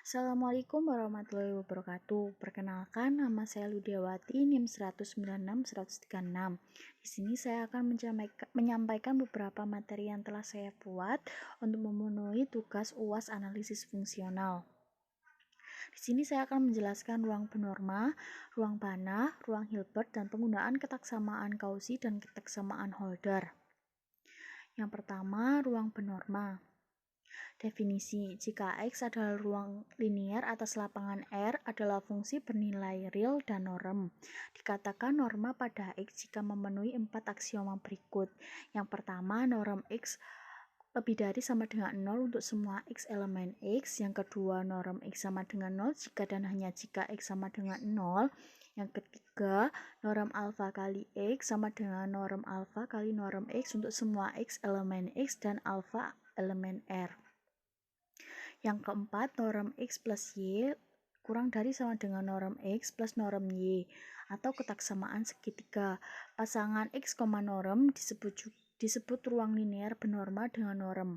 Assalamualaikum warahmatullahi wabarakatuh. Perkenalkan, nama saya Ludiawati, NIM 196-136. Di sini saya akan menyampaikan beberapa materi yang telah saya buat untuk memenuhi tugas UAS analisis fungsional. Di sini saya akan menjelaskan ruang benorma, ruang panah, ruang Hilbert, dan penggunaan ketaksamaan Cauchy dan ketaksamaan Holder. Yang pertama, ruang benorma. Definisi, jika X adalah ruang linier atas lapangan R adalah fungsi bernilai real dan norm. Dikatakan norma pada X jika memenuhi 4 aksioma berikut. Yang pertama, norm X lebih dari sama dengan 0 untuk semua X elemen X. Yang kedua, norm X sama dengan 0 jika dan hanya jika X sama dengan 0. Yang ketiga, norm alfa kali X sama dengan norm alfa kali norm X untuk semua X elemen X dan alfa elemen R. Yang keempat, norm X plus Y kurang dari sama dengan norm X plus norm Y atau ketaksamaan segitiga. Pasangan X, norm disebut ruang linear benorma dengan norm.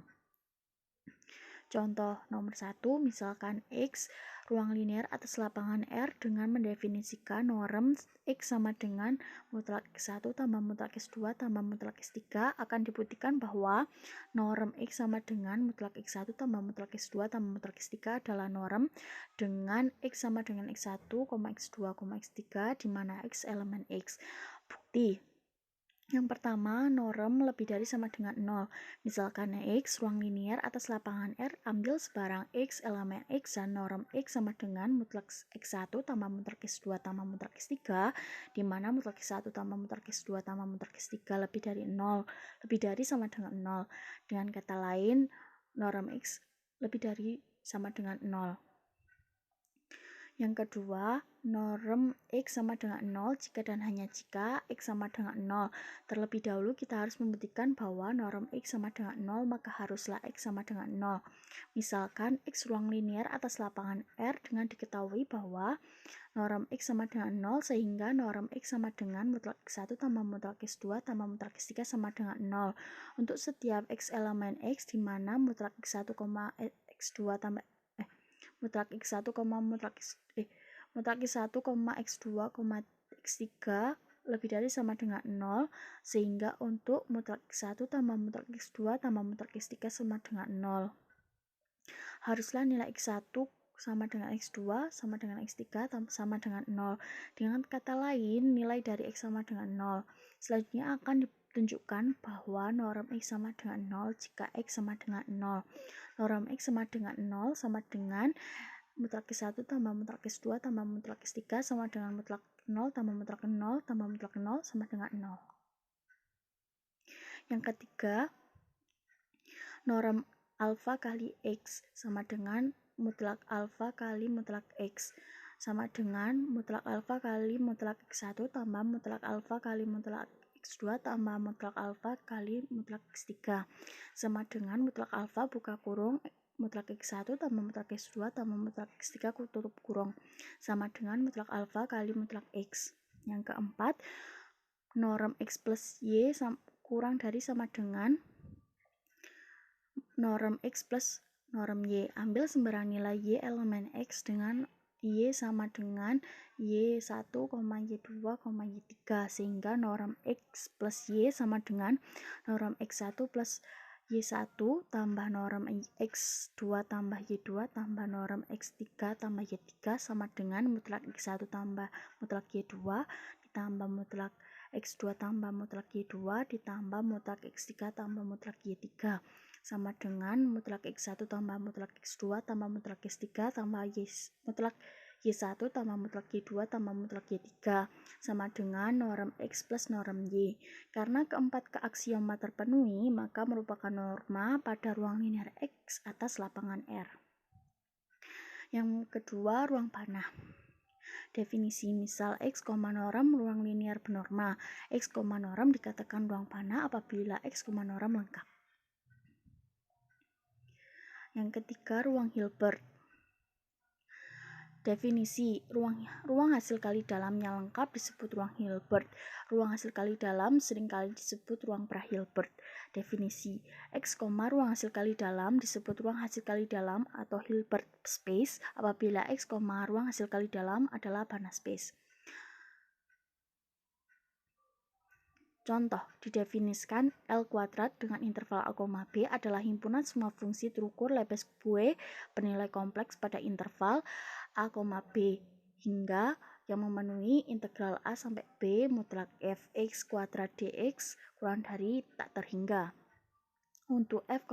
Contoh nomor 1, misalkan X ruang linear atas lapangan R dengan mendefinisikan norm X sama dengan mutlak X1 tambah mutlak X2 tambah mutlak X3 akan dibuktikan bahwa norm X sama dengan mutlak X1 tambah mutlak X2 tambah mutlak X3 adalah norm dengan X sama dengan X1, X2, X3 di mana X elemen X. Bukti. Yang pertama, norm lebih dari sama dengan 0. Misalkan X, ruang linear atas lapangan R, ambil sebarang X, elemen X, dan norm X sama dengan mutlak X1 tambah mutlak X2 tambah mutlak X3, di mana mutlak X1 tambah mutlak X2 tambah mutlak X3 lebih dari 0, lebih dari sama dengan 0. Dengan kata lain, norm X lebih dari sama dengan 0. Yang kedua, norm X sama dengan 0 jika dan hanya jika X sama dengan 0. Terlebih dahulu kita harus membuktikan bahwa norm X sama dengan 0, maka haruslah X sama dengan 0. Misalkan X ruang linear atas lapangan R dengan diketahui bahwa norm X sama dengan 0 sehingga norm X sama dengan mutlak X1 tambah mutlak X2 tambah mutlak X3 sama dengan 0. Untuk setiap X elemen X di mana mutlak X1, X2 tambah mutlak X1, mutlak X1, X2, X3 lebih dari sama dengan 0 sehingga untuk mutlak X1 tambah mutlak X2 tambah mutlak X3 sama dengan 0. Haruslah nilai X1 sama dengan X2 sama dengan X3 sama dengan 0. Dengan kata lain, nilai dari X sama dengan 0. Selanjutnya akan ditunjukkan bahwa norm X sama dengan 0 jika X sama dengan 0. Norm X sama dengan 0 sama dengan mutlak X1 tambah mutlak X2 tambah mutlak X3 sama dengan mutlak 0 tambah mutlak 0 tambah mutlak 0 sama dengan 0. Yang ketiga, norm alfa kali X sama dengan mutlak alfa kali mutlak X sama dengan mutlak alfa kali mutlak X1 tambah mutlak alfa kali mutlak X2 tambah mutlak alfa kali mutlak X3 sama dengan mutlak alfa buka kurung mutlak X1 tambah mutlak X2 tambah mutlak X3 tutup kurung sama dengan mutlak alfa kali mutlak X. Yang keempat, norm X plus Y kurang dari sama dengan norm X plus norm Y. Ambil sembarang nilai Y elemen X dengan Y sama dengan Y1, Y2, Y3 sehingga norm X plus Y sama dengan norm X1 plus Y1 tambah norm X2 tambah Y2 tambah norm X3 tambah Y3 sama dengan mutlak X1 tambah mutlak Y2 ditambah mutlak X2 tambah mutlak Y2 ditambah mutlak X3 tambah mutlak Y3 sama dengan mutlak X1 tambah mutlak X2 tambah mutlak X3 tambah mutlak Y1 tambah mutlak Y2 tambah mutlak Y3 sama dengan norm X plus norm Y. Karena keempat keaksioma terpenuhi, maka merupakan norma pada ruang linear X atas lapangan R. Yang kedua, ruang panah. Definisi misal X, norm ruang linear benorma. X, norm dikatakan ruang panah apabila X, norm lengkap. Yang ketiga, ruang Hilbert. Definisi ruang hasil kali dalamnya lengkap disebut ruang Hilbert. Ruang hasil kali dalam seringkali disebut ruang pra-Hilbert. Definisi X, ruang hasil kali dalam disebut ruang hasil kali dalam atau Hilbert space apabila X, ruang hasil kali dalam adalah Banach space. Contoh, didefinisikan L kuadrat dengan interval A, B adalah himpunan semua fungsi terukur Lebesgue bernilai kompleks pada interval A, B hingga yang memenuhi integral A sampai B mutlak fx kuadrat dx kurang dari tak terhingga. Untuk f,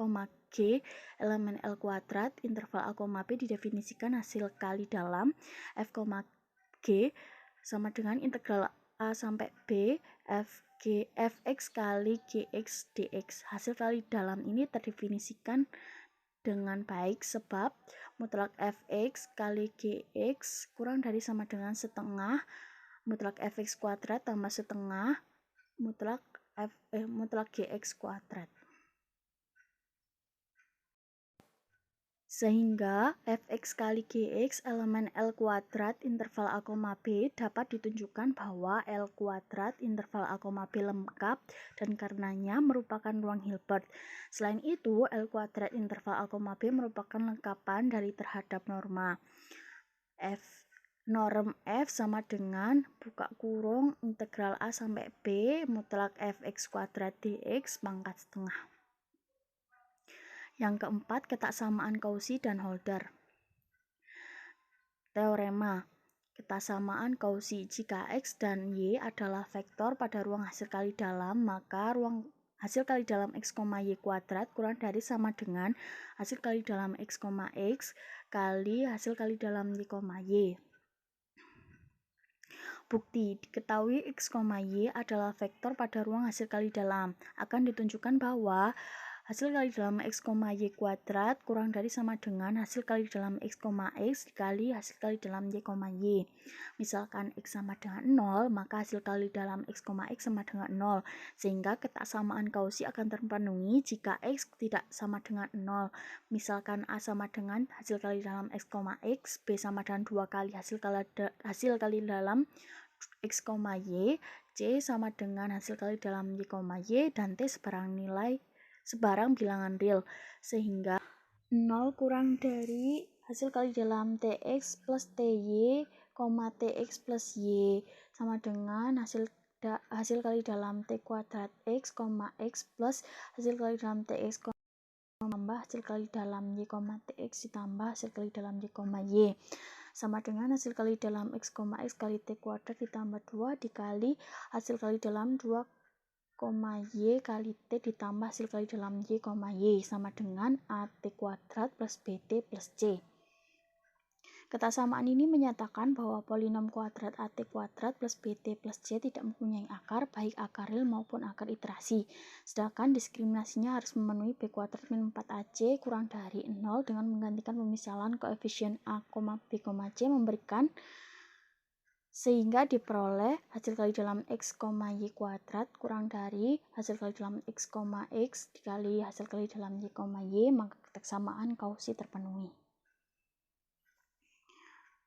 g elemen L kuadrat interval A, B didefinisikan hasil kali dalam f, g sama dengan integral A sampai B fx kali gx dx. Hasil kali dalam ini terdefinisikan dengan baik sebab mutlak fx kali gx kurang dari sama dengan setengah mutlak fx kuadrat tambah setengah mutlak gx kuadrat. Sehingga fx kali gx elemen L kuadrat interval A, B dapat ditunjukkan bahwa L kuadrat interval A, B lengkap dan karenanya merupakan ruang Hilbert. Selain itu, L kuadrat interval A, B merupakan lengkapan dari terhadap norma. Norm f sama dengan buka kurung integral A sampai B mutlak fx kuadrat dx pangkat setengah. Yang keempat, ketaksamaan Cauchy dan Holder. Teorema ketaksamaan Cauchy. Jika X dan Y adalah vektor pada ruang hasil kali dalam, maka ruang hasil kali dalam X, Y kuadrat kurang dari sama dengan hasil kali dalam X, X kali hasil kali dalam Y, Y. Bukti, diketahui X, Y adalah vektor pada ruang hasil kali dalam. Akan ditunjukkan bahwa hasil kali dalam X, Y kuadrat kurang dari sama dengan hasil kali dalam X, X dikali hasil kali dalam Y, Y. Misalkan X sama dengan 0, maka hasil kali dalam X, X sama dengan 0. Sehingga ketaksamaan Cauchy akan terpenuhi jika X tidak sama dengan 0. Misalkan A sama dengan hasil kali dalam X, X, B sama dengan 2 kali hasil kali dalam X, Y, C sama dengan hasil kali dalam Y, Y, dan T sebarang bilangan real, sehingga 0 kurang dari hasil kali dalam Tx plus Ty, Tx plus Y sama dengan hasil kali dalam T kuadrat X, X plus hasil kali dalam Tx tambah hasil kali dalam Y, Tx ditambah hasil kali dalam Y, Y sama dengan hasil kali dalam X, X kali T kuadrat ditambah 2 dikali hasil kali dalam 2, Y kali T ditambah hasil kali dalam Y, Y sama dengan AT kuadrat plus BT plus C. Ketaksamaan ini menyatakan bahwa polinom kuadrat AT kuadrat plus BT plus C tidak mempunyai akar, baik akar real maupun akar iterasi. Sedangkan diskriminasinya harus memenuhi B kuadrat min 4AC kurang dari 0 dengan menggantikan pemisahan koefisien A, B, C memberikan sehingga diperoleh hasil kali dalam X, Y kuadrat kurang dari hasil kali dalam X, X dikali hasil kali dalam Y, Y, maka ketaksamaan Cauchy terpenuhi.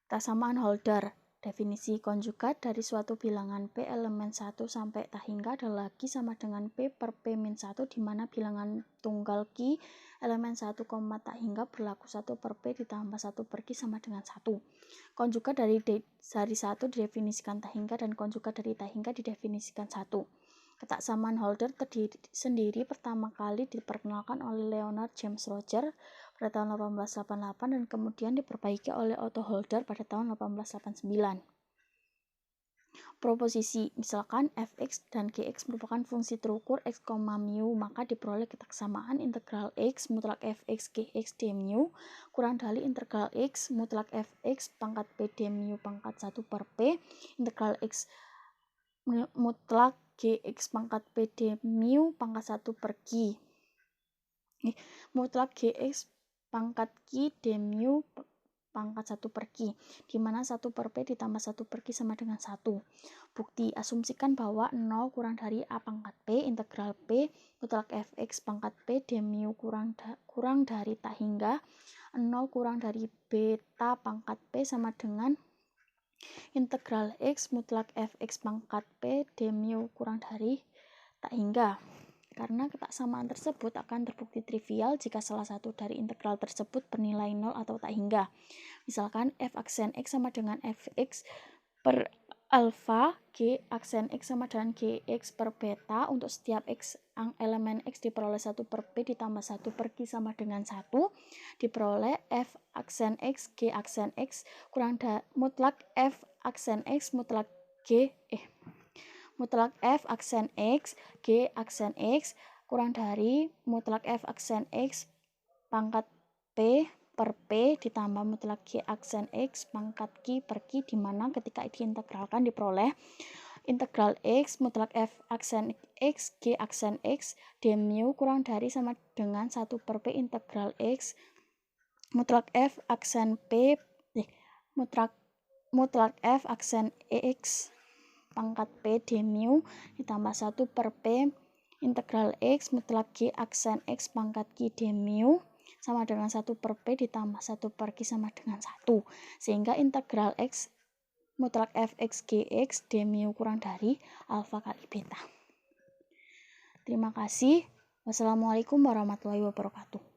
Ketaksamaan Holder. Definisi konjugat dari suatu bilangan P elemen 1 sampai tak hingga adalah Q sama dengan P per P min 1 di mana bilangan tunggal Q elemen 1, tak hingga berlaku 1 per P ditambah 1 per Q sama dengan 1. Konjugat dari 1 didefinisikan tak hingga dan konjugat dari tak hingga didefinisikan 1. Ketaksamaan Holder sendiri pertama kali diperkenalkan oleh Leonard James Roger pada tahun 1888 dan kemudian diperbaiki oleh Otto Holder pada tahun 1889. Proposisi, misalkan fx dan gx merupakan fungsi terukur x, mu, maka diperoleh ketaksamaan integral x mutlak fx gx d mu kurang dari integral x mutlak fx pangkat p d mu pangkat 1 per p integral x mutlak gx pangkat p d mu pangkat 1 per q mutlak gx pangkat Q d mu pangkat 1 per Q, di mana 1 per P ditambah 1 per Q sama dengan 1. Bukti, asumsikan bahwa 0 kurang dari A pangkat P, integral P, mutlak fx pangkat P, d mu kurang dari tak hingga 0 kurang dari beta pangkat P sama dengan integral X mutlak Fx pangkat P d mu kurang dari tak hingga. Karena ketaksamaan tersebut akan terbukti trivial jika salah satu dari integral tersebut bernilai 0 atau tak hingga. Misalkan f aksen X sama dengan Fx per alfa, G aksen X sama dengan Gx per beta. Untuk setiap X elemen X diperoleh 1 per P ditambah 1 per Q sama dengan 1, diperoleh F aksen X, G aksen X kurang mutlak F aksen X mutlak mutlak F aksen X, G aksen X kurang dari mutlak F aksen X pangkat P per P ditambah mutlak G aksen X pangkat Q per Q, di mana ketika diintegralkan diperoleh integral X mutlak F aksen X, G aksen X d mu kurang dari sama dengan 1 per P integral X mutlak F aksen P mutlak F aksen X pangkat P d mu ditambah 1 per P integral X mutlak G aksen X pangkat Q d mu sama dengan 1 per P ditambah 1 per Q sama dengan 1, sehingga integral X mutlak Fx Gx d mu kurang dari alfa kali beta. Terima kasih. Wassalamualaikum warahmatullahi wabarakatuh.